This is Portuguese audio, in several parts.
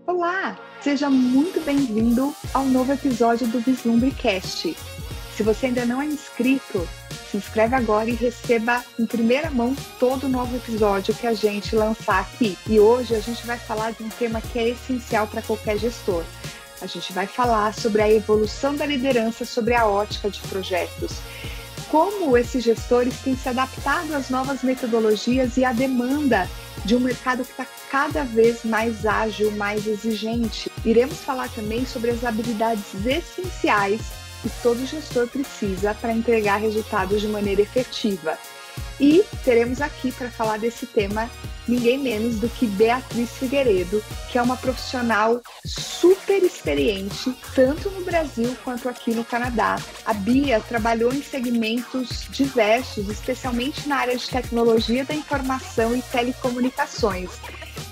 Olá, seja muito bem-vindo ao novo episódio do VislumbreCast. Se você ainda não é inscrito, se inscreve agora e receba em primeira mão todo o novo episódio que a gente lançar aqui. E hoje a gente vai falar de um tema que é essencial para qualquer gestor. A gente vai falar sobre a evolução da liderança sobre a ótica de projetos. Como esses gestores têm se adaptado às novas metodologias e à demanda de um mercado que está cada vez mais ágil, mais exigente. Iremos falar também sobre as habilidades essenciais que todo gestor precisa para entregar resultados de maneira efetiva. E teremos aqui para falar desse tema ninguém menos do que Beatriz Figueiredo, que é uma profissional super experiente, tanto no Brasil quanto aqui no Canadá. A Bia trabalhou em segmentos diversos, especialmente na área de tecnologia da informação e telecomunicações.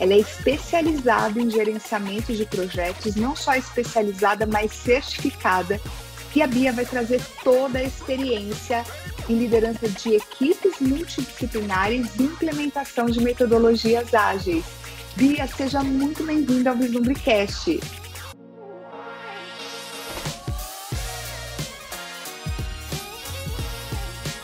Ela é especializada em gerenciamento de projetos, não só especializada, mas certificada. E a Bia vai trazer toda a experiência em liderança de equipes multidisciplinares e implementação de metodologias ágeis. Bia, seja muito bem-vinda ao VislumbreCast.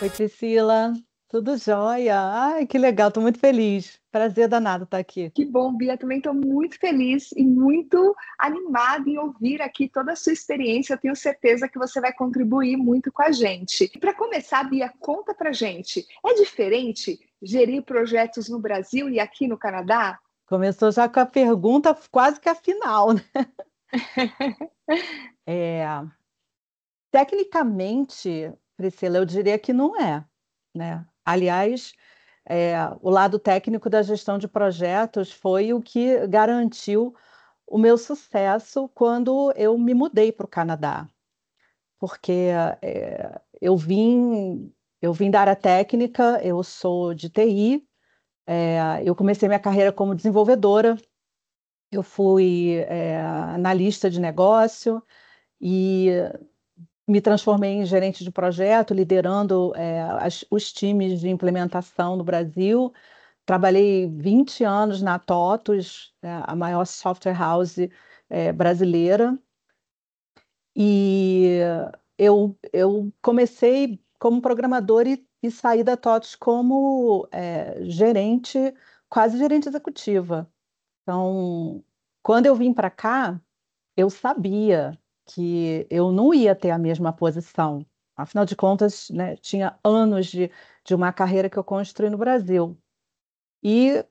Oi, Priscila. Tudo jóia? Ai, que legal, estou muito feliz. Prazer danado estar aqui. Que bom, Bia. Também estou muito feliz e muito animada em ouvir aqui toda a sua experiência. Eu tenho certeza que você vai contribuir muito com a gente. Para começar, Bia, conta pra gente. É diferente gerir projetos no Brasil e aqui no Canadá? Começou já com a pergunta quase que a final, né? É, Tecnicamente, Priscila, eu diria que não é, né? Aliás, o lado técnico da gestão de projetos foi o que garantiu o meu sucesso quando eu me mudei para o Canadá, porque eu vim da área técnica, eu sou de TI. Eu comecei minha carreira como desenvolvedora, eu fui analista de negócio e me transformei em gerente de projeto, liderando os times de implementação no Brasil. Trabalhei 20 anos na TOTUS, a maior software house brasileira, e eu comecei como programadora e saí da TOTUS como gerente, quase gerente executiva. Então, quando eu vim para cá, eu sabia que eu não ia ter a mesma posição. Afinal de contas, né, tinha anos de uma carreira que eu construí no Brasil. E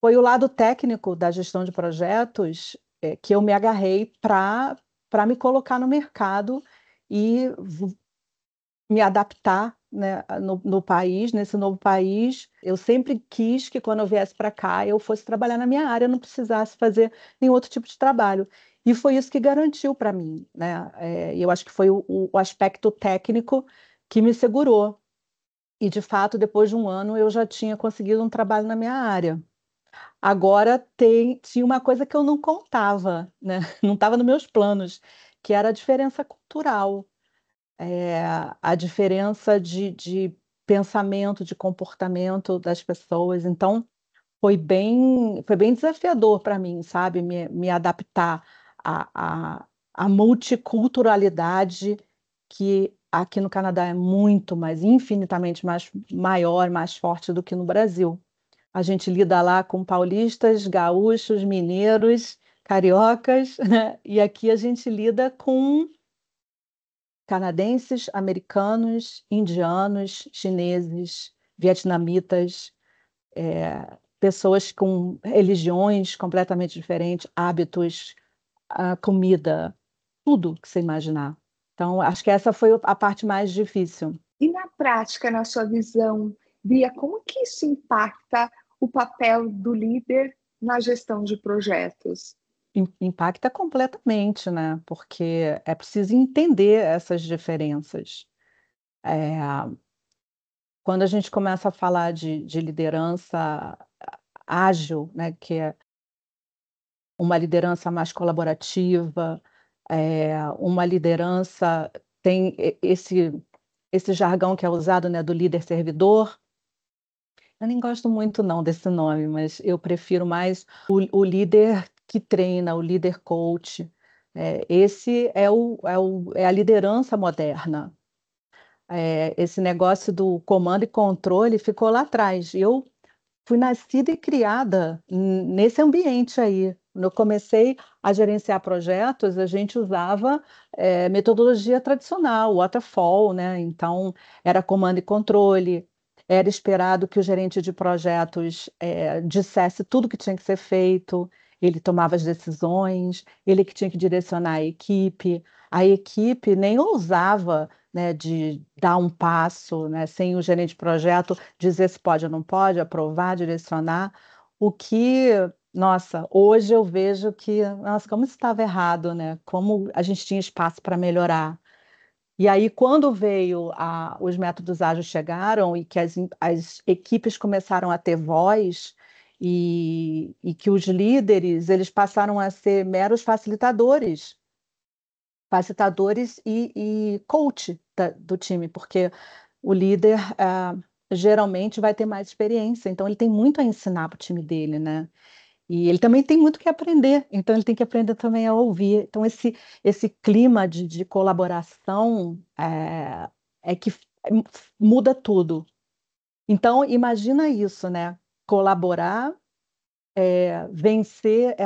foi o lado técnico da gestão de projetos que eu me agarrei para me colocar no mercado e me adaptar, né, no país, nesse novo país. Eu sempre quis que quando eu viesse para cá eu fosse trabalhar na minha área, não precisasse fazer nenhum outro tipo de trabalho. E foi isso que garantiu para mim, né? Eu acho que foi o aspecto técnico que me segurou. E, de fato, depois de um ano, eu já tinha conseguido um trabalho na minha área. Agora tinha uma coisa que eu não contava, né? Não estava nos meus planos, que era a diferença cultural, a diferença de pensamento, de comportamento das pessoas. Então, foi bem desafiador para mim, sabe? Me adaptar à multiculturalidade que aqui no Canadá é muito mais, infinitamente mais maior, mais forte do que no Brasil. A gente lida lá com paulistas, gaúchos, mineiros, cariocas, né? E aqui a gente lida com canadenses, americanos, indianos, chineses, vietnamitas, pessoas com religiões completamente diferentes, hábitos, a comida, tudo que você imaginar. Então, acho que essa foi a parte mais difícil. E na prática, na sua visão, Bia, como que isso impacta o papel do líder na gestão de projetos? Impacta completamente, né? Porque é preciso entender essas diferenças. É, Quando a gente começa a falar de liderança ágil, né, que é uma liderança mais colaborativa, uma liderança tem esse jargão que é usado, né, do líder servidor. Eu nem gosto muito não desse nome, mas eu prefiro mais o líder que treina, o líder coach. Esse é a liderança moderna. Esse negócio do comando e controle ficou lá atrás. Eu fui nascida e criada nesse ambiente aí. Quando eu comecei a gerenciar projetos, a gente usava metodologia tradicional, waterfall, né? Então, era comando e controle, era esperado que o gerente de projetos dissesse tudo que tinha que ser feito, ele tomava as decisões, ele que tinha que direcionar a equipe nem ousava, né, de dar um passo, né, sem o gerente de projeto dizer se pode ou não pode, aprovar, direcionar, o que, nossa, hoje eu vejo que, nossa, como isso estava errado, né? Como a gente tinha espaço para melhorar. E aí, quando veio os métodos ágeis chegaram e que as equipes começaram a ter voz e que os líderes eles passaram a ser meros facilitadores e coach do time, porque o líder geralmente vai ter mais experiência, então ele tem muito a ensinar para o time dele, né? E ele também tem muito que aprender, então ele tem que aprender também a ouvir. Então esse clima de colaboração é que muda tudo. Então imagina isso, né? Colaborar, vencer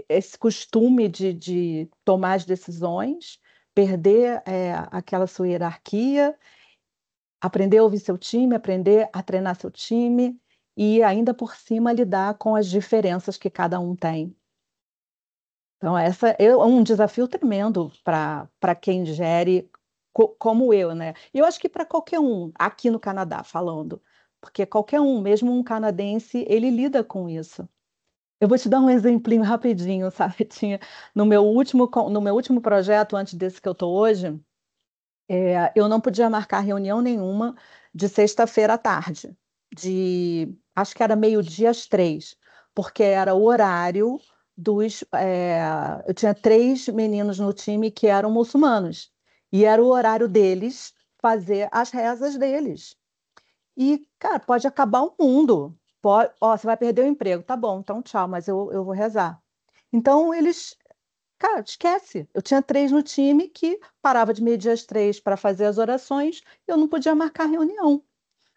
esse costume de tomar as decisões, perder aquela sua hierarquia, aprender a ouvir seu time, aprender a treinar seu time e ainda por cima lidar com as diferenças que cada um tem. Então, essa é um desafio tremendo para quem gere como eu, né? E eu acho que para qualquer um, aqui no Canadá, falando, porque qualquer um, mesmo um canadense, ele lida com isso. Eu vou te dar um exemplinho rapidinho, sabe? Tinha no meu último projeto, antes desse que eu estou hoje, eu não podia marcar reunião nenhuma de sexta-feira à tarde, acho que era meio-dia às 3, porque era o horário eu tinha 3 meninos no time que eram muçulmanos, e era o horário deles fazer as rezas deles. E, cara, pode acabar o mundo. Ó, você vai perder o emprego. Tá bom, então tchau, mas eu vou rezar. Então, eles, cara, esquece. Eu tinha 3 no time que parava de meio-dia às 3 para fazer as orações, eu não podia marcar reunião.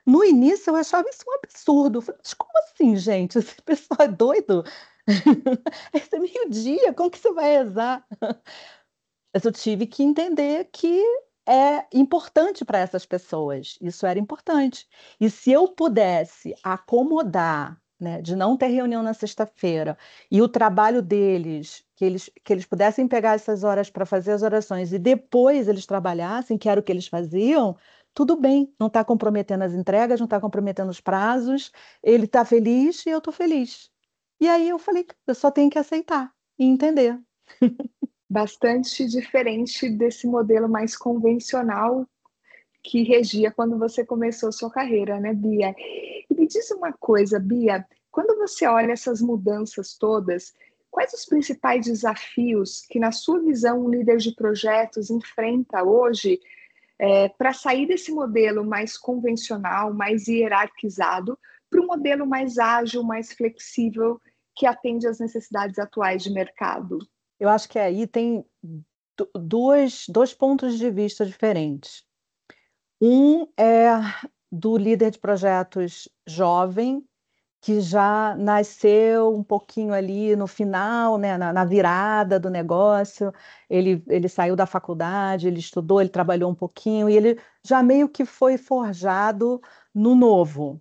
No início, eu achava isso um absurdo. Eu falei, mas como assim, gente? Esse pessoal é doido? Esse é meio-dia, como que você vai rezar? Mas eu tive que entender que é importante para essas pessoas. Isso era importante. E se eu pudesse acomodar, né, de não ter reunião na sexta-feira e o trabalho deles, que eles pudessem pegar essas horas para fazer as orações e depois eles trabalhassem, que era o que eles faziam, tudo bem. Não está comprometendo as entregas, não está comprometendo os prazos, ele está feliz e eu estou feliz. E aí eu falei, eu só tenho que aceitar e entender. Bastante diferente desse modelo mais convencional que regia quando você começou sua carreira, né, Bia? E me diz uma coisa, Bia, quando você olha essas mudanças todas, quais os principais desafios que, na sua visão, um líder de projetos enfrenta hoje para sair desse modelo mais convencional, mais hierarquizado, para um modelo mais ágil, mais flexível, que atende às necessidades atuais de mercado? Eu acho que aí tem dois pontos de vista diferentes. Um é do líder de projetos jovem, que já nasceu um pouquinho ali no final, né, na virada do negócio. Ele saiu da faculdade, ele estudou, ele trabalhou um pouquinho, e ele já meio que foi forjado no novo.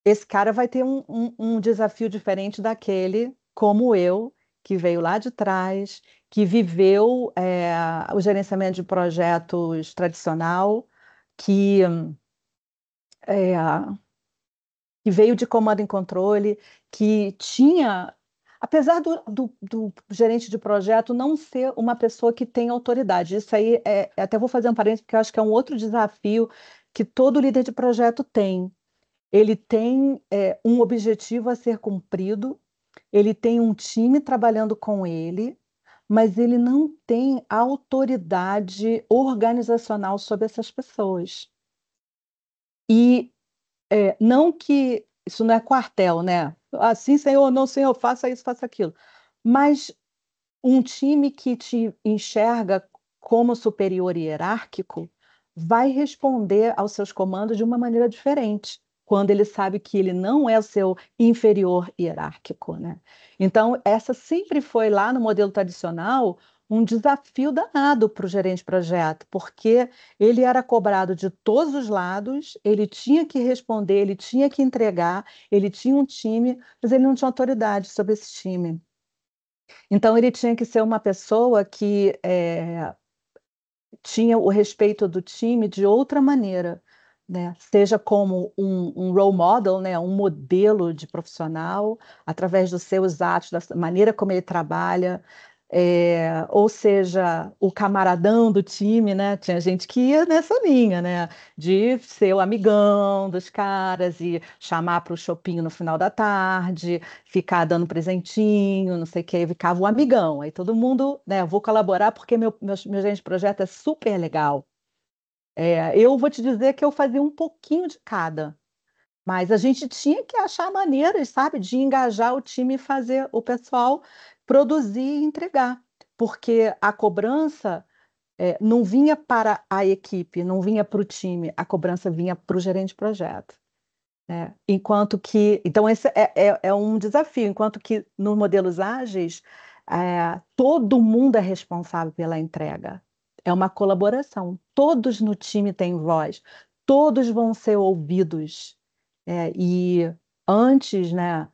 Esse cara vai ter um desafio diferente daquele, como eu, que veio lá de trás, que viveu o gerenciamento de projetos tradicional, que, é, que veio de comando e controle, que tinha, apesar do gerente de projeto não ser uma pessoa que tem autoridade, isso aí até vou fazer um parênteses, porque eu acho que é um outro desafio que todo líder de projeto tem. Ele tem um objetivo a ser cumprido, ele tem um time trabalhando com ele, mas ele não tem autoridade organizacional sobre essas pessoas. E não que isso não é quartel, né? Assim, senhor, não, senhor, faça isso, faça aquilo. Mas um time que te enxerga como superior hierárquico vai responder aos seus comandos de uma maneira diferente, quando ele sabe que ele não é o seu inferior hierárquico, né? Então, essa sempre foi lá no modelo tradicional um desafio danado para o gerente de projeto, porque ele era cobrado de todos os lados, ele tinha que responder, ele tinha que entregar, ele tinha um time, mas ele não tinha autoridade sobre esse time. Então, ele tinha que ser uma pessoa que tinha o respeito do time de outra maneira, né? Seja como um role model, né? Um modelo de profissional, através dos seus atos, da maneira como ele trabalha, ou seja, o camaradão do time, né? Tinha gente que ia nessa linha, né? De ser o amigão dos caras e chamar para o shopping no final da tarde, ficar dando presentinho, não sei o que, aí ficava o amigão. Aí todo mundo, né? Vou colaborar porque meu gerente de projeto é super legal. Eu vou te dizer que eu fazia um pouquinho de cada, mas a gente tinha que achar maneiras, sabe, de engajar o time e fazer o pessoal produzir e entregar, porque a cobrança não vinha para a equipe, não vinha para o time, a cobrança vinha para o gerente de projeto, né? Enquanto que, então esse é um desafio, enquanto que nos modelos ágeis, todo mundo é responsável pela entrega. É uma colaboração. Todos no time têm voz, todos vão ser ouvidos. E antes, né,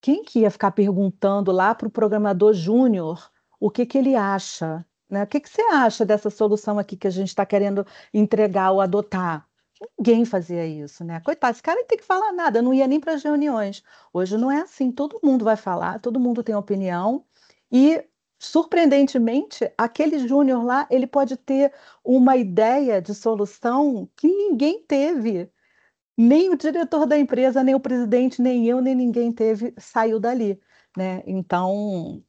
quem que ia ficar perguntando lá para o programador júnior o que que ele acha, né? O que que você acha dessa solução aqui que a gente está querendo entregar ou adotar? Ninguém fazia isso, né? Coitado, esse cara não tem que falar nada, não ia nem para as reuniões. Hoje não é assim, todo mundo vai falar, todo mundo tem opinião e, surpreendentemente, aquele júnior lá, ele pode ter uma ideia de solução que ninguém teve. Nem o diretor da empresa, nem o presidente, nem eu, nem ninguém teve, saiu dali, né? Então,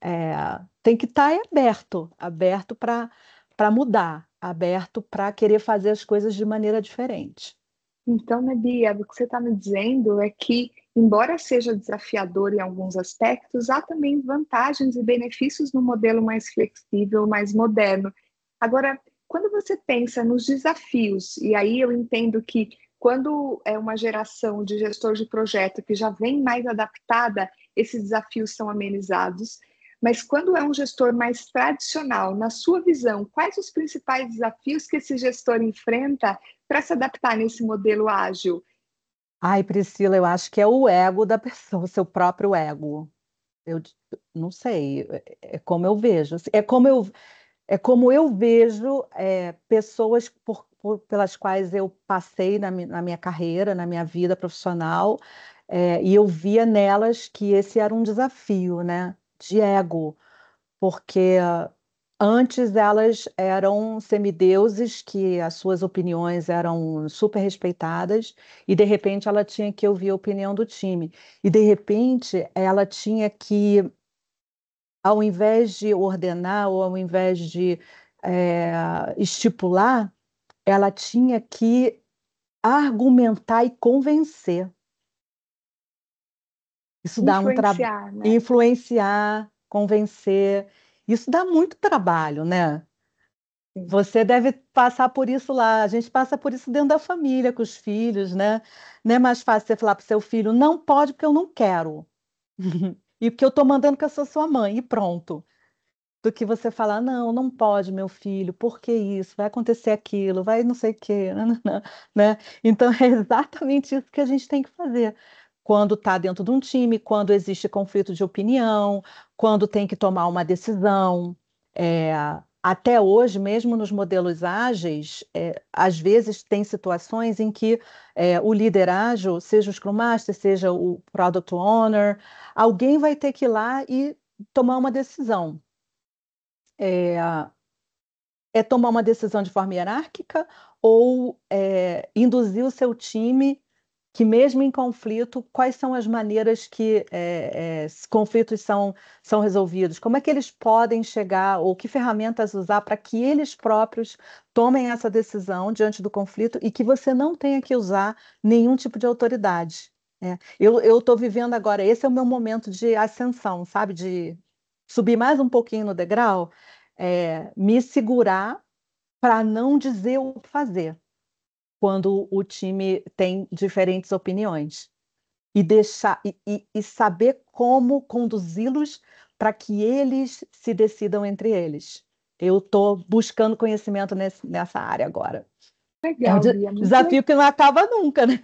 tem que estar aberto, aberto para mudar, aberto para querer fazer as coisas de maneira diferente. Então, né, Bia, o que você está me dizendo é que, embora seja desafiador em alguns aspectos, há também vantagens e benefícios no modelo mais flexível, mais moderno. Agora, quando você pensa nos desafios, e aí eu entendo que quando é uma geração de gestor de projeto que já vem mais adaptada, esses desafios são amenizados. Mas quando é um gestor mais tradicional, na sua visão, quais os principais desafios que esse gestor enfrenta para se adaptar nesse modelo ágil? Ai, Priscila, eu acho que é o ego da pessoa, o seu próprio ego. Eu não sei, é como eu vejo. Assim, é como eu vejo pessoas pelas quais eu passei na minha carreira, na minha vida profissional, e eu via nelas que esse era um desafio, né, de ego, porque antes elas eram semideuses, que as suas opiniões eram super respeitadas, e de repente ela tinha que ouvir a opinião do time. E de repente ela tinha que, ao invés de ordenar ou ao invés de estipular, ela tinha que argumentar e convencer. Isso dá um trabalho. Influenciar, né? Influenciar, convencer. Isso dá muito trabalho, né? Sim. Você deve passar por isso lá. A gente passa por isso dentro da família, com os filhos, né? Não é mais fácil você falar para o seu filho, não pode porque eu não quero. E porque eu estou mandando que eu sou sua mãe, e pronto. Do que você falar, não, não pode, meu filho, por que isso? Vai acontecer aquilo, vai não sei o quê, né? Então, é exatamente isso que a gente tem que fazer. Quando está dentro de um time, quando existe conflito de opinião, quando tem que tomar uma decisão. É, até hoje, mesmo nos modelos ágeis, às vezes tem situações em que o líder ágil, seja o Scrum Master, seja o Product Owner, alguém vai ter que ir lá e tomar uma decisão. É, tomar uma decisão de forma hierárquica ou induzir o seu time que, mesmo em conflito, quais são as maneiras que esses conflitos são resolvidos? Como é que eles podem chegar, ou que ferramentas usar para que eles próprios tomem essa decisão diante do conflito e que você não tenha que usar nenhum tipo de autoridade? Eu estou vivendo agora, esse é o meu momento de ascensão, sabe? De subir mais um pouquinho no degrau, me segurar para não dizer o que fazer quando o time tem diferentes opiniões. E deixar e saber como conduzi-los para que eles se decidam entre eles. Eu estou buscando conhecimento nessa área agora. É um Legal, Bia, muito desafio que não acaba nunca, né?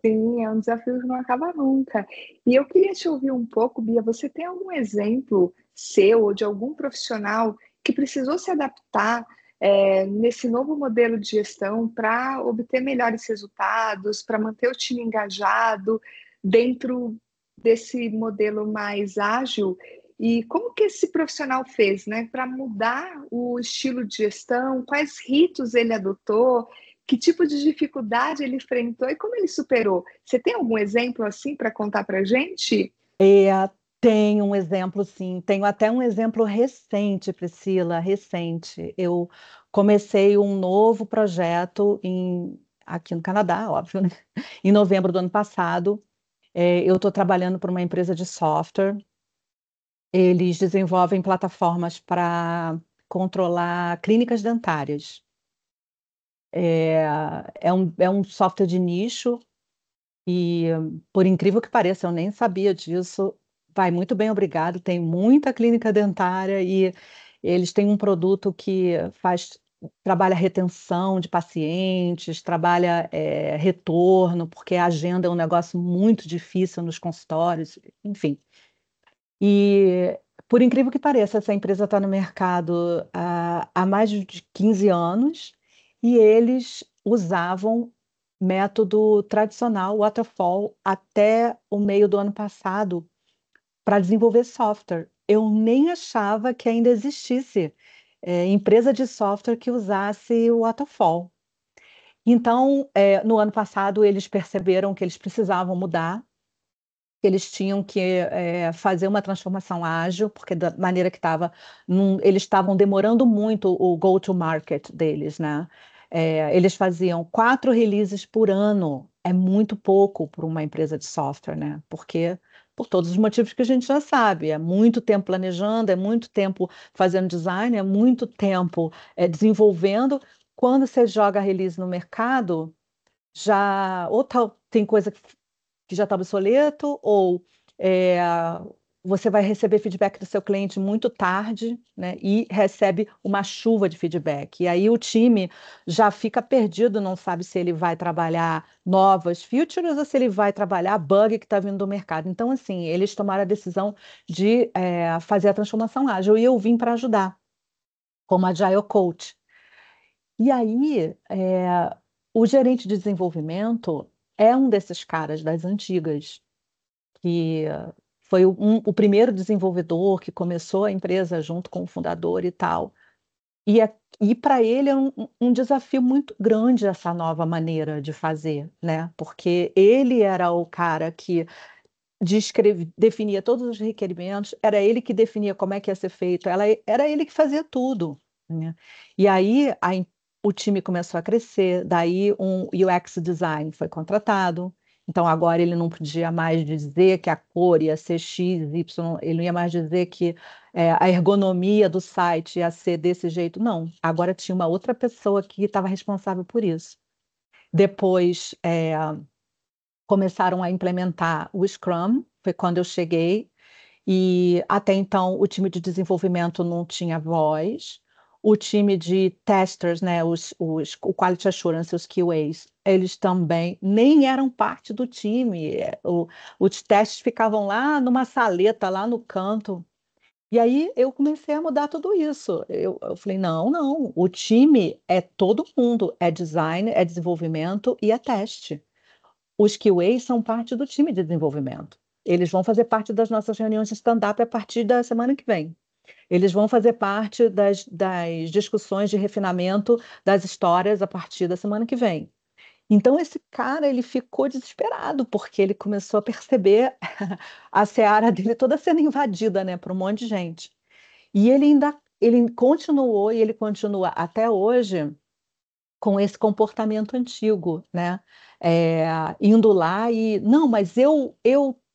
sim, é um desafio que não acaba nunca. E eu queria te ouvir um pouco, Bia. Você tem algum exemplo seu ou de algum profissional que precisou se adaptar nesse novo modelo de gestão para obter melhores resultados, para manter o time engajado dentro desse modelo mais ágil? E como que esse profissional fez, né, para mudar o estilo de gestão? Quais ritos ele adotou? Que tipo de dificuldade ele enfrentou e como ele superou? Você tem algum exemplo assim para contar para gente? Tenho um exemplo, sim. Tenho até um exemplo recente, Priscila, recente. Eu comecei um novo projeto aqui no Canadá, óbvio, né? Em novembro do ano passado. Eu estou trabalhando para uma empresa de software. Eles desenvolvem plataformas para controlar clínicas dentárias. É, é um software de nicho e, por incrível que pareça, eu nem sabia disso. Vai muito bem, obrigado. Tem muita clínica dentária e eles têm um produto que trabalha retenção de pacientes, trabalha retorno, porque a agenda é um negócio muito difícil nos consultórios, enfim. E, por incrível que pareça, essa empresa está no mercado há mais de 15 anos e eles usavam método tradicional, waterfall, até o meio do ano passado para desenvolver software. Eu nem achava que ainda existisse empresa de software que usasse o waterfall. Então, no ano passado, eles perceberam que eles precisavam mudar, que eles tinham que fazer uma transformação ágil, porque da maneira que estava, eles estavam demorando muito o go-to-market deles, né? Eles faziam 4 releases por ano, é muito pouco para uma empresa de software, né? Porque, por todos os motivos que a gente já sabe, é muito tempo planejando, é muito tempo fazendo design, é muito tempo desenvolvendo. Quando você joga a release no mercado, já tem coisa que já está obsoleto, ou é, você vai receber feedback do seu cliente muito tarde, né? E recebe uma chuva de feedback. E aí o time já fica perdido, não sabe se ele vai trabalhar novas features ou se ele vai trabalhar bug que está vindo do mercado. Então, assim, eles tomaram a decisão de fazer a transformação ágil e eu vim para ajudar, como Agile Coach. E aí, o gerente de desenvolvimento é um desses caras das antigas que foi o primeiro desenvolvedor que começou a empresa junto com o fundador e tal. E para ele é um desafio muito grande essa nova maneira de fazer, né? Porque ele era o cara que definia todos os requerimentos, era ele que definia como é que ia ser feito, era ele que fazia tudo, né? E aí o time começou a crescer, daí um UX design foi contratado. Então agora ele não podia mais dizer que a cor ia ser X, Y, ele não ia mais dizer que a ergonomia do site ia ser desse jeito. Não, agora tinha uma outra pessoa que estava responsável por isso. Depois, começaram a implementar o Scrum, foi quando eu cheguei, e até então o time de desenvolvimento não tinha voz, o time de testers, né, o Quality Assurance, os QAs, eles também nem eram parte do time, os testes ficavam lá numa saleta, lá no canto. E aí eu comecei a mudar tudo isso. Eu falei, não, não, o time é todo mundo, é design, é desenvolvimento e é teste. Os QAs são parte do time de desenvolvimento. Eles vão fazer parte das nossas reuniões de stand-up a partir da semana que vem. Eles vão fazer parte das discussões de refinamento das histórias a partir da semana que vem. Então, esse cara, ele ficou desesperado, porque ele começou a perceber a seara dele toda sendo invadida, né, por um monte de gente. E ele continuou, e ele continua até hoje com esse comportamento antigo, né? Indo lá e, não, mas eu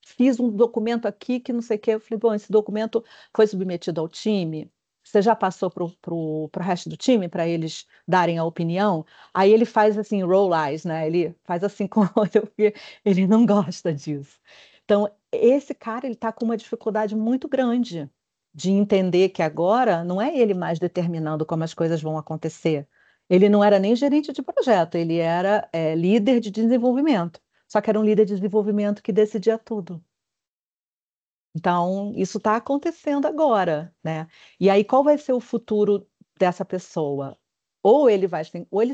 fiz um documento aqui que não sei o quê. Eu falei, bom, esse documento foi submetido ao time? Você já passou para o resto do time para eles darem a opinião? Aí ele faz assim, roll eyes, né? Ele faz assim com o olho, porque ele não gosta disso. Então, esse cara, ele está com uma dificuldade muito grande de entender que agora não é ele mais determinando como as coisas vão acontecer. Ele não era nem gerente de projeto, ele era líder de desenvolvimento. Só que era um líder de desenvolvimento que decidia tudo. Então, isso está acontecendo agora, né? E aí, qual vai ser o futuro dessa pessoa? Ou ele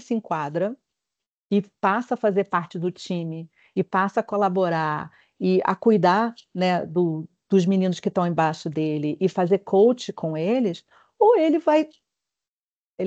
se enquadra e passa a fazer parte do time, e passa a colaborar, e a cuidar, né, dos meninos que estão embaixo dele, e fazer coach com eles, ou ele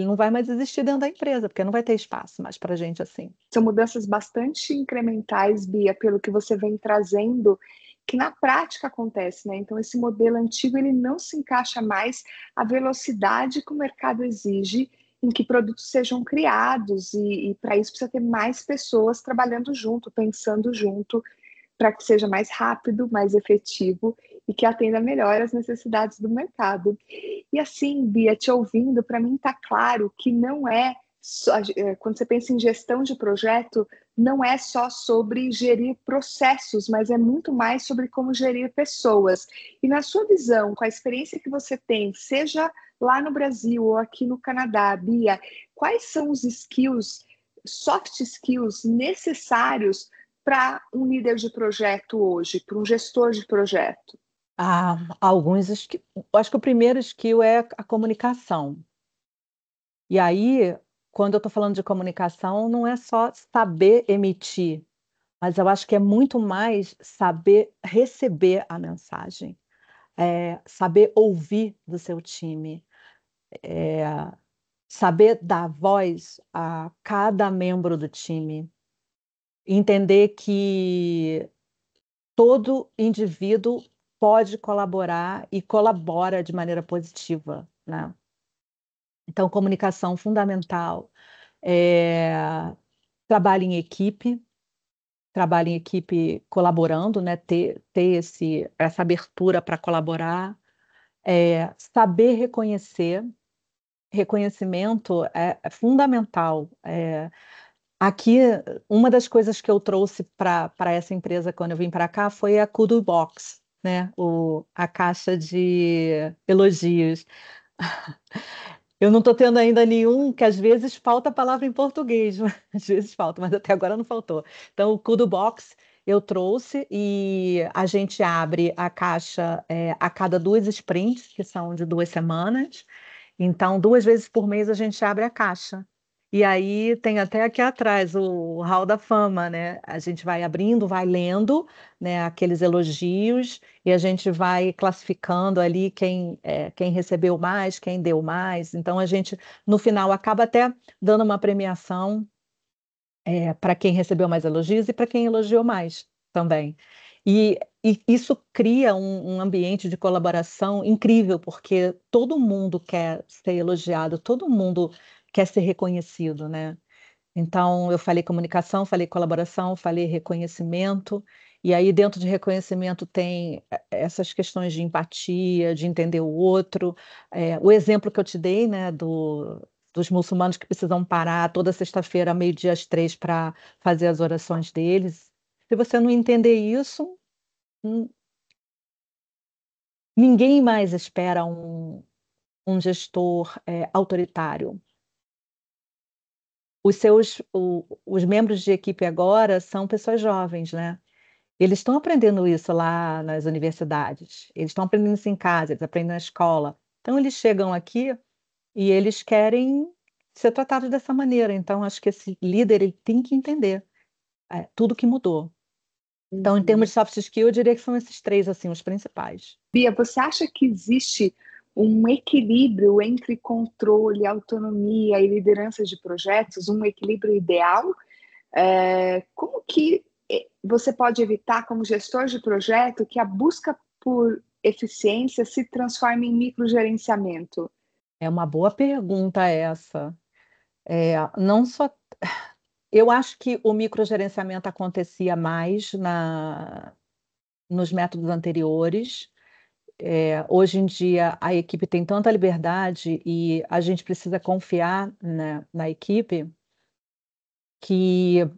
não vai mais existir dentro da empresa, porque não vai ter espaço mais para gente assim. São mudanças bastante incrementais, Bia, pelo que você vem trazendo, que na prática acontece, né? Então, esse modelo antigo, ele não se encaixa mais à velocidade que o mercado exige em que produtos sejam criados, e para isso precisa ter mais pessoas trabalhando junto, pensando junto, para que seja mais rápido, mais efetivo e que atenda melhor às necessidades do mercado. E assim, Bia, te ouvindo, para mim está claro que não é só, quando você pensa em gestão de projeto, não é só sobre gerir processos, mas é muito mais sobre como gerir pessoas. E na sua visão, com a experiência que você tem, seja lá no Brasil ou aqui no Canadá, Bia, quais são os skills, soft skills necessários para um líder de projeto hoje, para um gestor de projeto? Acho que o primeiro skill é a comunicação. E aí, quando eu estou falando de comunicação, não é só saber emitir, mas eu acho que é muito mais saber receber a mensagem, saber ouvir do seu time, é, saber dar voz a cada membro do time, entender que todo indivíduo pode colaborar e colabora de maneira positiva, né? Então, comunicação fundamental, é, trabalho em equipe, colaborando, né? Ter essa abertura para colaborar, saber reconhecer, reconhecimento é fundamental. Aqui, uma das coisas que eu trouxe para essa empresa quando eu vim para cá foi a Kudu Box, né? A caixa de elogios. Eu não estou tendo ainda nenhum, que às vezes falta a palavra em português, às vezes falta, mas até agora não faltou. Então, o Kudu Box eu trouxe e a gente abre a caixa a cada 2 sprints, que são de 2 semanas. Então, 2 vezes por mês a gente abre a caixa. E aí tem até aqui atrás o Hall da Fama, né? A gente vai abrindo, vai lendo, né, aqueles elogios e a gente vai classificando ali quem recebeu mais, quem deu mais. Então a gente, no final, acaba até dando uma premiação para quem recebeu mais elogios e para quem elogiou mais também. E isso cria um ambiente de colaboração incrível, porque todo mundo quer ser elogiado, todo mundo quer ser reconhecido, né? Então, eu falei comunicação, falei colaboração, falei reconhecimento, e aí dentro de reconhecimento tem essas questões de empatia, de entender o outro. O exemplo que eu te dei, né, dos muçulmanos que precisam parar toda sexta-feira, meio-dia às 3, para fazer as orações deles. Se você não entender isso, hum, ninguém mais espera um gestor autoritário. Os membros de equipe agora são pessoas jovens, né? Eles estão aprendendo isso lá nas universidades, eles estão aprendendo isso em casa, eles aprendem na escola. Então, eles chegam aqui e eles querem ser tratados dessa maneira. Então, acho que esse líder ele tem que entender tudo que mudou. Então, em termos Uhum. de soft skill, eu diria que são esses três, assim, os principais. Bia, você acha que existe um equilíbrio entre controle, autonomia e liderança de projetos, um equilíbrio ideal? Como que você pode evitar, como gestor de projeto, que a busca por eficiência se transforme em microgerenciamento? É uma boa pergunta essa. Não só eu acho que o microgerenciamento acontecia mais nos métodos anteriores. Hoje em dia, a equipe tem tanta liberdade e a gente precisa confiar, né, na equipe que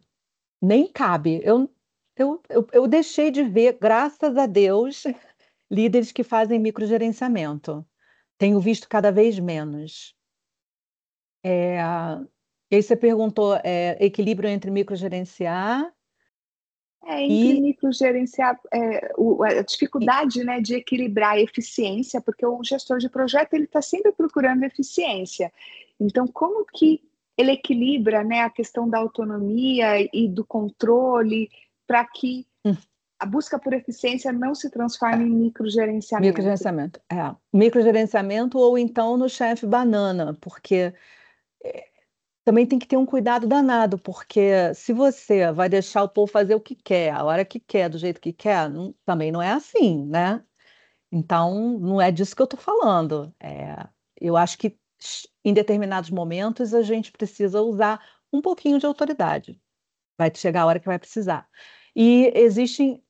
nem cabe. Eu deixei de ver, graças a Deus, líderes que fazem microgerenciamento. Tenho visto cada vez menos. Eh, e aí você perguntou, equilíbrio entre microgerenciar Entre e, microgerenciar, a e dificuldade, né, de equilibrar a eficiência, porque o gestor de projeto ele está sempre procurando eficiência. Então, como que ele equilibra, né, a questão da autonomia e do controle para que hum, a busca por eficiência não se transforme é, em microgerenciamento? microgerenciamento. Microgerenciamento ou então no chefe banana, porque também tem que ter um cuidado danado, porque se você vai deixar o povo fazer o que quer, a hora que quer, do jeito que quer, também não é assim, né? Então, não é disso que eu estou falando. Eu acho que em determinados momentos a gente precisa usar um pouquinho de autoridade. Vai chegar a hora que vai precisar. E existem,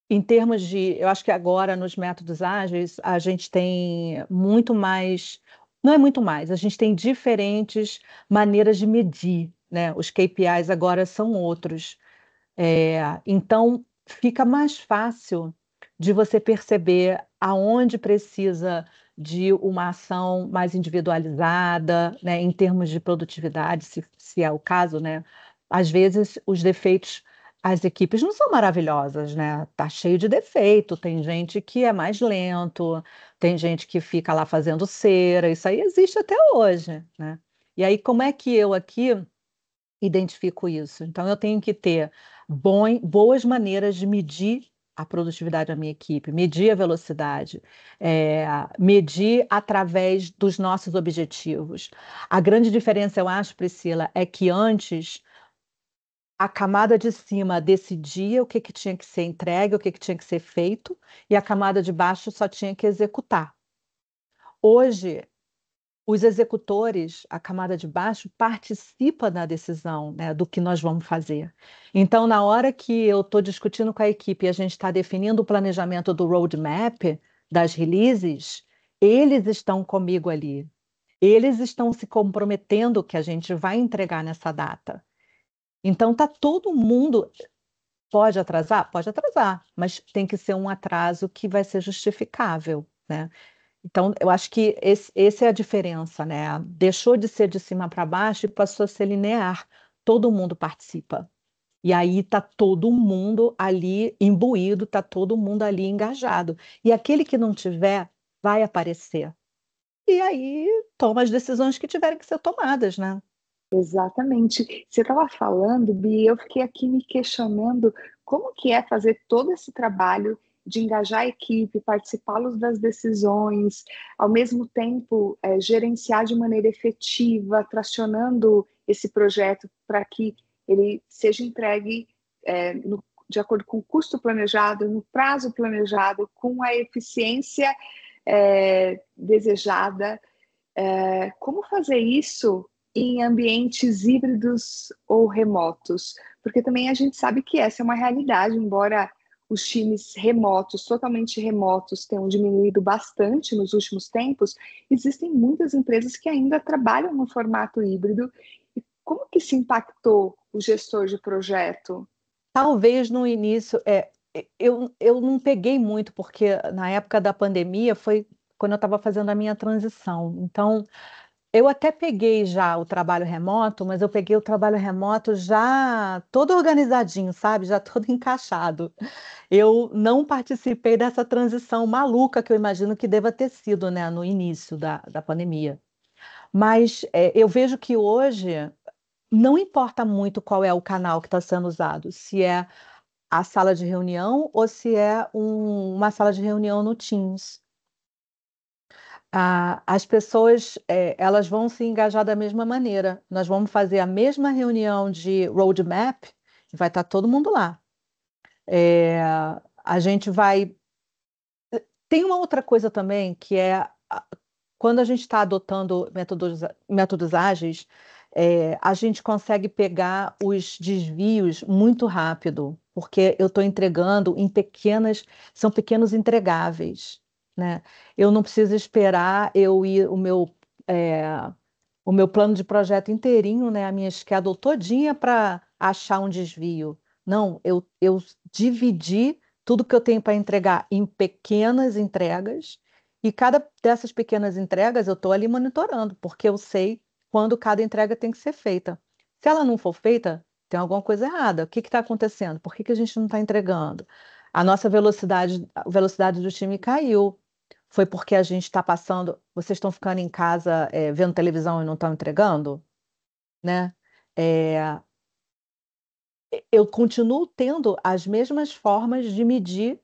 em termos de, eu acho que agora nos métodos ágeis a gente tem muito mais, não é muito mais, a gente tem diferentes maneiras de medir, né? Os KPIs agora são outros. Então, fica mais fácil de você perceber aonde precisa de uma ação mais individualizada, né, em termos de produtividade, se é o caso, né? Às vezes, os defeitos, as equipes não são maravilhosas, né? Tá cheio de defeito, tem gente que é mais lento, tem gente que fica lá fazendo cera, isso aí existe até hoje, né? E aí, como é que eu aqui identifico isso? Então, eu tenho que ter boas maneiras de medir a produtividade da minha equipe, medir a velocidade, medir através dos nossos objetivos. A grande diferença, eu acho, Priscila, é que antes a camada de cima decidia o que que tinha que ser entregue, o que que tinha que ser feito, e a camada de baixo só tinha que executar. Hoje, os executores, a camada de baixo, participa da decisão, né, do que nós vamos fazer. Então, na hora que eu estou discutindo com a equipe e a gente está definindo o planejamento do roadmap, das releases, eles estão comigo ali. Eles estão se comprometendo que a gente vai entregar nessa data. Então, tá todo mundo. Pode atrasar? Pode atrasar, mas tem que ser um atraso que vai ser justificável, né? Então, eu acho que essa é a diferença, né? Deixou de ser de cima para baixo e passou a ser linear. Todo mundo participa. E aí está todo mundo ali imbuído, está todo mundo ali engajado. E aquele que não tiver, vai aparecer. E aí toma as decisões que tiverem que ser tomadas, né? Exatamente. Você estava falando, Bi, eu fiquei aqui me questionando como que é fazer todo esse trabalho de engajar a equipe, participá-los das decisões, ao mesmo tempo gerenciar de maneira efetiva, tracionando esse projeto para que ele seja entregue de acordo com o custo planejado, no prazo planejado, com a eficiência desejada. Como fazer isso em ambientes híbridos ou remotos? Porque também a gente sabe que essa é uma realidade, embora os times remotos, totalmente remotos, tenham diminuído bastante nos últimos tempos, existem muitas empresas que ainda trabalham no formato híbrido. E como que se impactou o gestor de projeto? Talvez no início, eu não peguei muito, porque na época da pandemia foi quando eu estava fazendo a minha transição. Então, eu até peguei já o trabalho remoto, mas eu peguei o trabalho remoto já todo organizadinho, sabe? Já todo encaixado. Eu não participei dessa transição maluca que eu imagino que deva ter sido, né, no início da pandemia. Mas eu vejo que hoje não importa muito qual é o canal que está sendo usado, se é a sala de reunião ou se é uma sala de reunião no Teams. As pessoas, elas vão se engajar da mesma maneira. Nós vamos fazer a mesma reunião de roadmap e vai estar todo mundo lá. É, a gente vai. Tem uma outra coisa também que é quando a gente está adotando métodos ágeis, a gente consegue pegar os desvios muito rápido, porque eu estou entregando em são pequenos entregáveis, né? Eu não preciso esperar eu ir é, o meu plano de projeto inteirinho, né? A minha schedule todinha para achar um desvio. Não, eu dividi tudo que eu tenho para entregar em pequenas entregas, e cada dessas pequenas entregas eu estou ali monitorando, porque eu sei quando cada entrega tem que ser feita. Se ela não for feita, tem alguma coisa errada. O que está acontecendo? Por que que a gente não está entregando? A velocidade do time caiu. Foi porque a gente está passando. Vocês estão ficando em casa, vendo televisão e não estão entregando, né? É, eu continuo tendo as mesmas formas de medir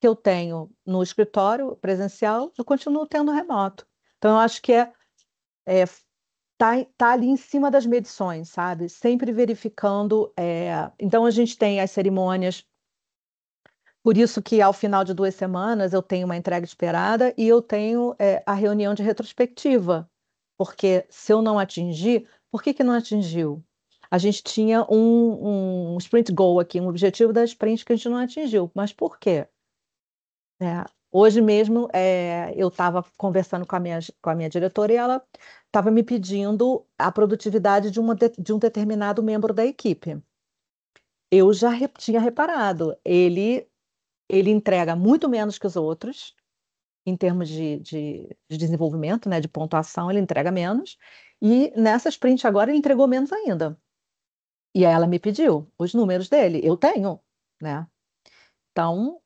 que eu tenho no escritório presencial, eu continuo tendo remoto. Então, eu acho que é tá ali em cima das medições, sabe? Sempre verificando. Então, a gente tem as cerimônias, por isso que ao final de 2 semanas eu tenho uma entrega esperada e eu tenho a reunião de retrospectiva, porque se eu não atingir, por que que não atingiu? A gente tinha um sprint goal aqui, um objetivo da sprint que a gente não atingiu, mas por quê? Hoje mesmo eu estava conversando com a minha diretora e ela estava me pedindo a produtividade de um determinado membro da equipe. Eu já tinha reparado, ele entrega muito menos que os outros, em termos de desenvolvimento, né, de pontuação, ele entrega menos, e nessa sprint agora ele entregou menos ainda. E aí ela me pediu os números dele, eu tenho, né? Então,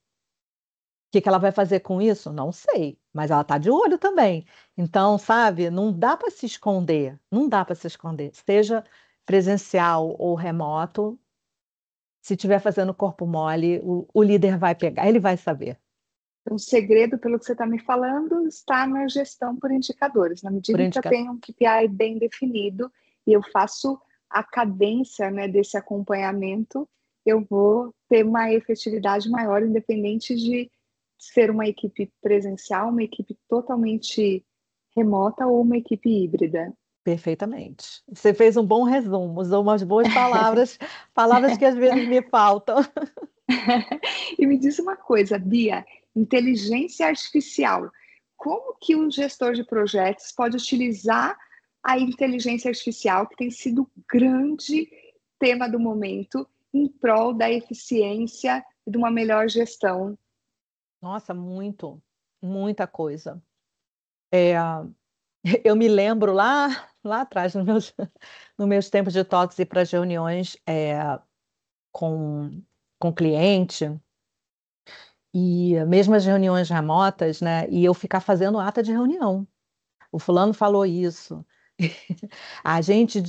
que ela vai fazer com isso? Não sei, mas ela está de olho também. Então, sabe, não dá para se esconder, não dá para se esconder. Seja presencial ou remoto, se estiver fazendo corpo mole, o líder vai pegar, ele vai saber. Então, o segredo, pelo que você está me falando, está na gestão por indicadores. Na Por medida em que eu indicar. tenho um KPI bem definido e eu faço a cadência, né, desse acompanhamento, eu vou ter uma efetividade maior, independente de ser uma equipe presencial, uma equipe totalmente remota ou uma equipe híbrida. Perfeitamente. Você fez um bom resumo, usou umas boas palavras, palavras que às vezes me faltam. E me diz uma coisa, Bia, inteligência artificial. Como que um gestor de projetos pode utilizar a inteligência artificial, que tem sido o grande tema do momento, em prol da eficiência e de uma melhor gestão? Nossa, muita coisa. É, eu me lembro lá atrás, nos meus tempos de toques e para as reuniões com, com cliente, e mesmo as reuniões remotas, né? E eu ficar fazendo ata de reunião. O fulano falou isso. A gente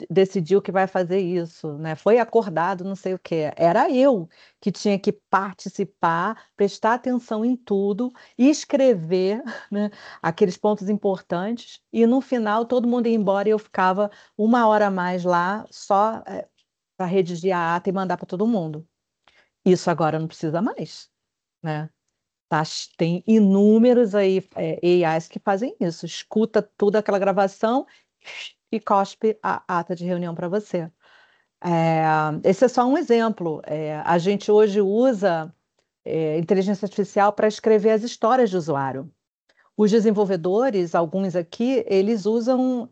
decidiu que vai fazer isso, né? Foi acordado, não sei o quê. Era eu que tinha que participar, prestar atenção em tudo e escrever, né, aqueles pontos importantes. E no final todo mundo ia embora e eu ficava 1 hora a mais lá só para redigir a ata e mandar para todo mundo. Isso agora não precisa mais, né? Tá, tem inúmeros aí AIs que fazem isso. Escuta toda aquela gravação e cospe a ata de reunião para você. É, esse é só um exemplo. A gente hoje usa inteligência artificial para escrever as histórias de usuário. Os desenvolvedores, alguns aqui, eles usam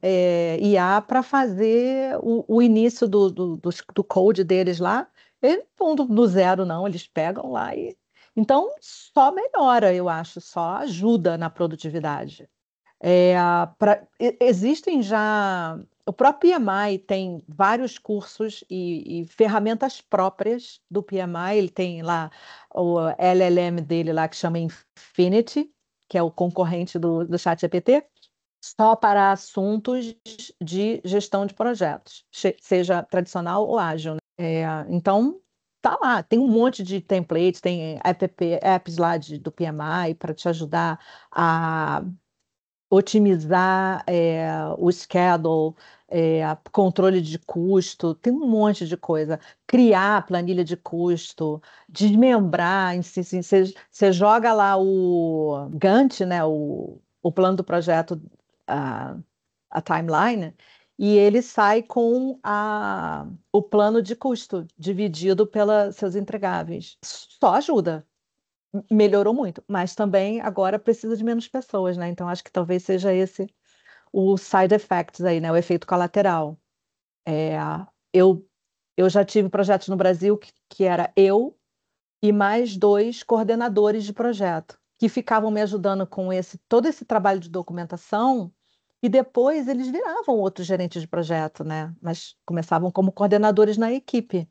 IA para fazer o início do code deles lá. Eles não vão do zero, não, eles pegam lá e. Então, só melhora, eu acho, só ajuda na produtividade. Existem já. O próprio PMI tem vários cursos e ferramentas próprias do PMI. Ele tem lá o LLM dele lá que chama Infinity, que é o concorrente do ChatGPT, só para assuntos de gestão de projetos, seja tradicional ou ágil, né? Então, tá lá, tem um monte de templates, tem apps lá do PMI para te ajudar a otimizar o schedule, controle de custo, tem um monte de coisa. Criar planilha de custo, desmembrar, você joga lá o Gantt, né, o plano do projeto, a, a timeline, e ele sai com o plano de custo dividido pelos seus entregáveis. Só ajuda, melhorou muito, mas também agora precisa de menos pessoas, né? Então acho que talvez seja esse o side effects aí, né? O efeito colateral. É, eu, eu já tive projetos no Brasil que era eu e mais dois coordenadores de projeto, que ficavam me ajudando com todo esse trabalho de documentação, e depois eles viravam outros gerentes de projeto, né? Mas começavam como coordenadores na equipe.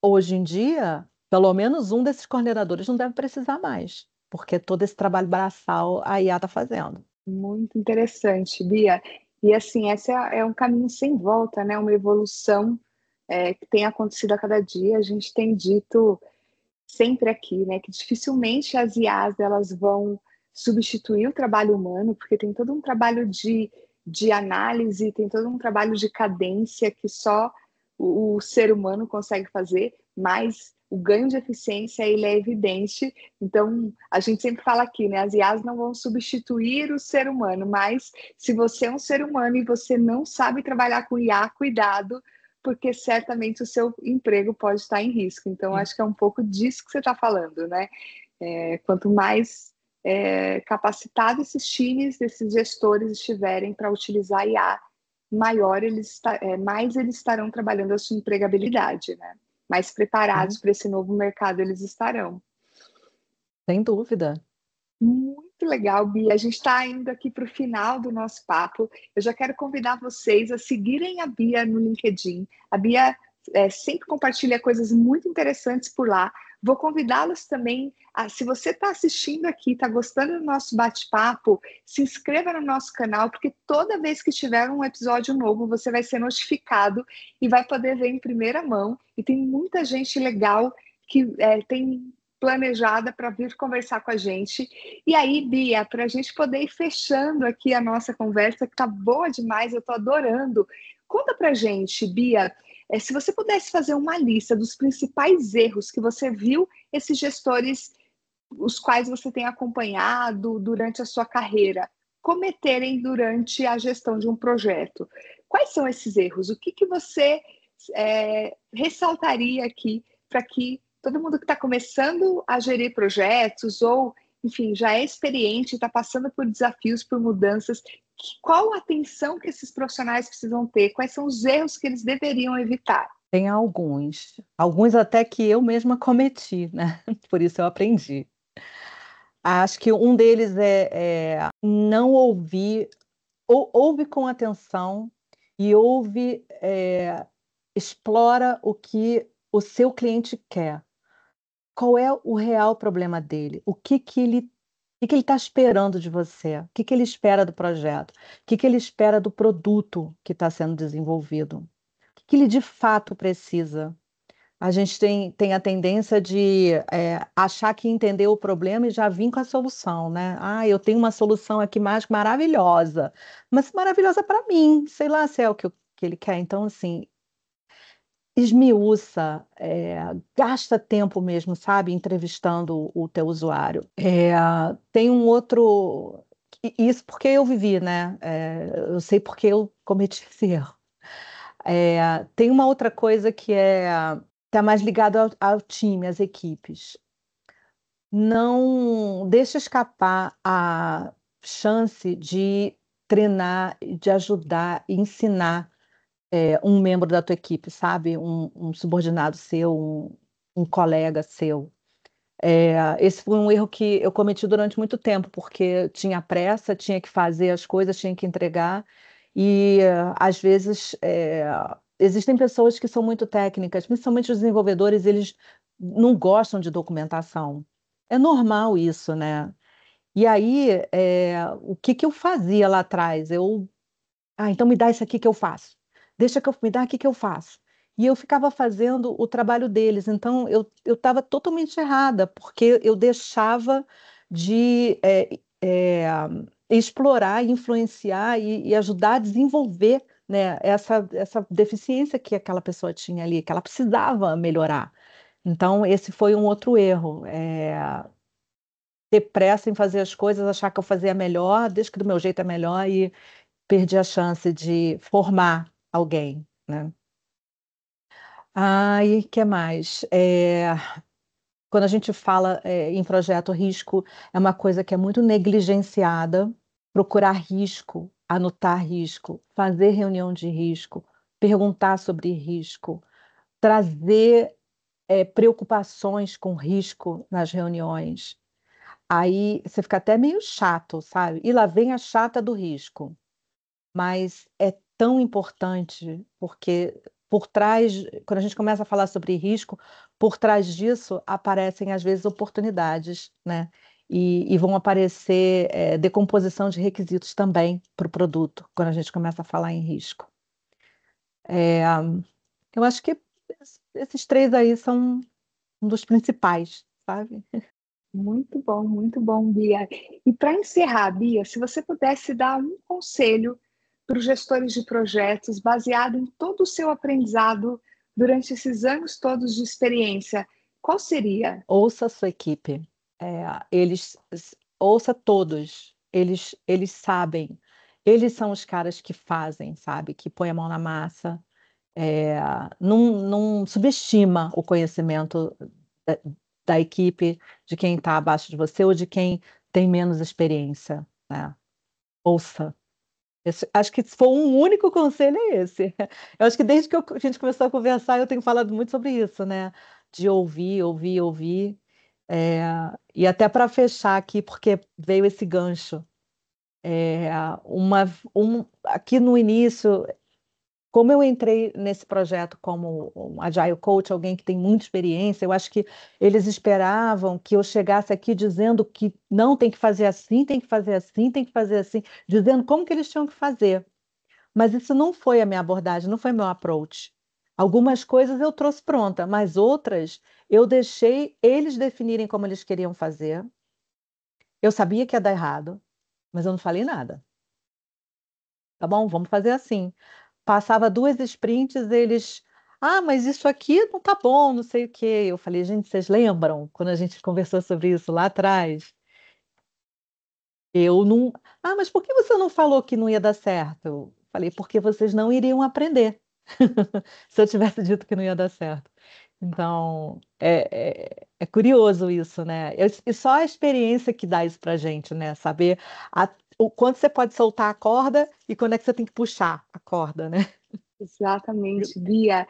Hoje em dia, pelo menos um desses coordenadores não deve precisar mais, porque todo esse trabalho braçal a IA está fazendo. Muito interessante, Bia. E assim, esse é um caminho sem volta, né? Uma evolução que tem acontecido a cada dia. A gente tem dito sempre aqui, né, que dificilmente as IAs elas vão substituir o trabalho humano, porque tem todo um trabalho de análise, tem todo um trabalho de cadência que só o ser humano consegue fazer, mas o ganho de eficiência ele é evidente. Então, a gente sempre fala aqui, né, as IAs não vão substituir o ser humano, mas se você é um ser humano e você não sabe trabalhar com IA, cuidado, porque certamente o seu emprego pode estar em risco. Então, Sim. acho que é um pouco disso que você está falando, né? Quanto mais capacitados esses times, esses gestores estiverem para utilizar a IA, mais eles estarão trabalhando a sua empregabilidade, né? Mais preparados Sim, para esse novo mercado eles estarão. sem dúvida. Muito legal, Bia. A gente está indo aqui para o final do nosso papo. Eu já quero convidar vocês a seguirem a Bia no LinkedIn. A Bia sempre compartilha coisas muito interessantes por lá. Vou convidá-los também se você está assistindo aqui, está gostando do nosso bate-papo, se inscreva no nosso canal, porque toda vez que tiver um episódio novo, você vai ser notificado e vai poder ver em primeira mão. E tem muita gente legal que tem planejada para vir conversar com a gente. E aí, Bia, para a gente poder ir fechando aqui a nossa conversa, que está boa demais, eu estou adorando. Conta para a gente, Bia, se você pudesse fazer uma lista dos principais erros que você viu esses gestores, os quais você tem acompanhado durante a sua carreira, cometerem durante a gestão de um projeto. Quais são esses erros? O que você ressaltaria aqui para que todo mundo que está começando a gerir projetos ou, enfim, já é experiente, está passando por desafios, por mudanças, qual a atenção que esses profissionais precisam ter? Quais são os erros que eles deveriam evitar? Tem alguns até que eu mesma cometi, né? Por isso eu aprendi. Acho que um deles é não ouvir, ouve com atenção e explora o que o seu cliente quer. Qual é o real problema dele? O que ele está esperando de você? O que ele espera do projeto? O que ele espera do produto que está sendo desenvolvido? O que ele de fato precisa? A gente tem a tendência de achar que entendeu o problema e já vir com a solução, né? Ah, eu tenho uma solução aqui mais maravilhosa, mas maravilhosa para mim, sei lá se é o que ele quer. Então, assim, esmiuça, gasta tempo mesmo, sabe, entrevistando o teu usuário. Tem um outro, isso porque eu vivi, né? Eu sei porque eu cometi esse erro. Tem uma outra coisa que está mais ligado ao time, às equipes. Não deixa escapar a chance de treinar, de ajudar e ensinar um membro da tua equipe, sabe? Um subordinado seu, um colega seu. Esse foi um erro que eu cometi durante muito tempo, porque tinha pressa, tinha que fazer as coisas, tinha que entregar, e às vezes existem pessoas que são muito técnicas, principalmente os desenvolvedores, eles não gostam de documentação. É normal isso, né? E aí, o que que eu fazia lá atrás? Então me dá isso aqui que eu faço. Deixa que eu me dá aqui que eu faço. E eu ficava fazendo o trabalho deles. Então eu estava totalmente errada, porque eu deixava de explorar, influenciar e ajudar a desenvolver, né, essa deficiência que aquela pessoa tinha ali, que ela precisava melhorar. Então, esse foi um outro erro. Ter pressa em fazer as coisas, achar que eu fazia melhor, desde que do meu jeito é melhor, e perdi a chance de formar alguém, né? E o que mais? Quando a gente fala em projeto, risco é uma coisa que é muito negligenciada. Procurar risco, anotar risco, fazer reunião de risco, perguntar sobre risco, trazer preocupações com risco nas reuniões. Aí você fica até meio chato, sabe? E lá vem a chata do risco. Mas é tão importante, porque por trás, quando a gente começa a falar sobre risco, por trás disso aparecem às vezes oportunidades, né? E vão aparecer decomposição de requisitos também para o produto, quando a gente começa a falar em risco. É, eu acho que esses três aí são um dos principais, sabe? Muito bom, Bia. E para encerrar, Bia, se você pudesse dar um conselho para os gestores de projetos, baseado em todo o seu aprendizado durante esses anos todos de experiência, qual seria? Ouça a sua equipe. Eles ouça todos. Eles sabem. Eles são os caras que fazem, sabe? Que põem a mão na massa. É, não subestima o conhecimento da, da equipe, de quem está abaixo de você ou de quem tem menos experiência, né? Ouça. Acho que se for um único conselho é esse. Eu acho que desde que a gente começou a conversar, eu tenho falado muito sobre isso, né? De ouvir, ouvir, ouvir. É, e até para fechar aqui, porque veio esse gancho. É, aqui no início, como eu entrei nesse projeto como um Agile Coach, alguém que tem muita experiência, eu acho que eles esperavam que eu chegasse aqui dizendo que não tem que fazer assim, tem que fazer assim, tem que fazer assim, dizendo como que eles tinham que fazer. Mas isso não foi a minha abordagem, não foi meu approach. Algumas coisas eu trouxe pronta, mas outras eu deixei eles definirem como eles queriam fazer. Eu sabia que ia dar errado, mas eu não falei nada. Tá bom? Vamos fazer assim. Passava 2 sprints, eles. Mas isso aqui não tá bom, não sei o quê. Eu falei, gente, vocês lembram quando a gente conversou sobre isso lá atrás? Eu não. Mas por que você não falou que não ia dar certo? Eu falei, porque vocês não iriam aprender se eu tivesse dito que não ia dar certo. Então, é curioso isso, né? E só a experiência que dá isso pra gente, né? Saber o quanto você pode soltar a corda e quando é que você tem que puxar a corda, né? Exatamente, Bia.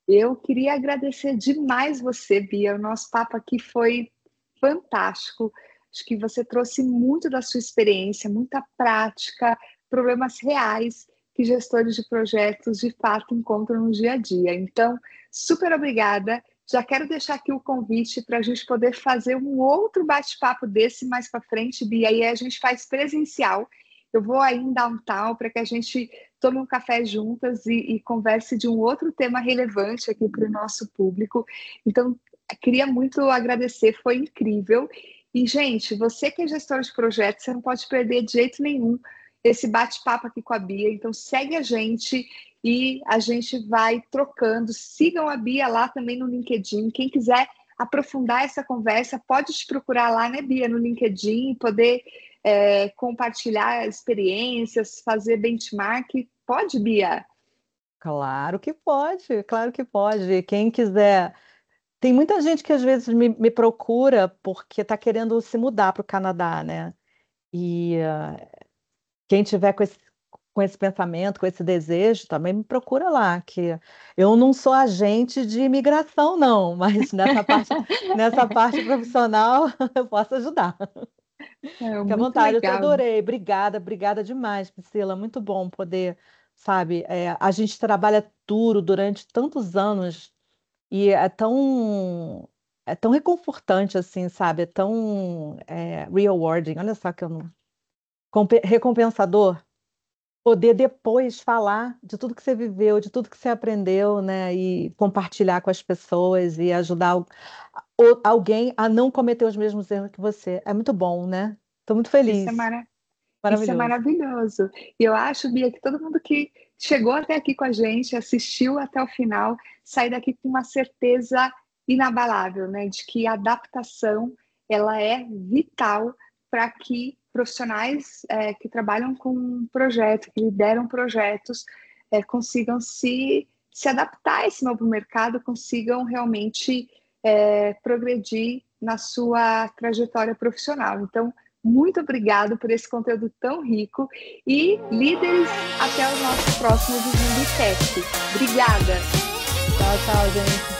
Eu queria agradecer demais você, Bia. O nosso papo aqui foi fantástico. Acho que você trouxe muito da sua experiência, muita prática, problemas reais que gestores de projetos de fato encontram no dia a dia. Então, super obrigada. Já quero deixar aqui o convite para a gente poder fazer um outro bate-papo desse mais para frente, Bia, e aí a gente faz presencial. Eu vou aí em downtown para que a gente tome um café juntas e converse de um outro tema relevante aqui para o nosso público. Então, queria muito agradecer, foi incrível. E, gente, você que é gestor de projetos, você não pode perder de jeito nenhum esse bate-papo aqui com a Bia. Então, segue a gente e a gente vai trocando. Sigam a Bia lá também no LinkedIn. Quem quiser aprofundar essa conversa, pode te procurar lá, né, Bia, no LinkedIn, poder compartilhar experiências, fazer benchmark. Pode, Bia? Claro que pode, claro que pode. Quem quiser. Tem muita gente que às vezes me procura porque está querendo se mudar para o Canadá, né? E quem tiver com esse pensamento, com esse desejo, também me procura lá, que eu não sou agente de imigração, não, mas nessa parte profissional eu posso ajudar. Fique à Muito vontade, eu te legal. adorei. Obrigada, obrigada demais, Priscila. Muito bom poder, sabe, a gente trabalha duro durante tantos anos e é tão reconfortante assim, sabe? É tão rewarding. Olha só que eu não recompensador poder depois falar de tudo que você viveu, de tudo que você aprendeu, né? E compartilhar com as pessoas e ajudar alguém a não cometer os mesmos erros que você. É muito bom, né? Estou muito Isso é, feliz. isso é Maravilhoso. maravilhoso. E eu acho, Bia, que todo mundo que chegou até aqui com a gente, assistiu até o final, sai daqui com uma certeza inabalável, né? De que a adaptação ela é vital para que profissionais que trabalham com projetos, que lideram projetos, consigam se adaptar a esse novo mercado, consigam realmente progredir na sua trajetória profissional. Então, muito obrigado por esse conteúdo tão rico e líderes, até o nosso próximo Vislumbre Cast. Obrigada! Tchau, tchau, gente.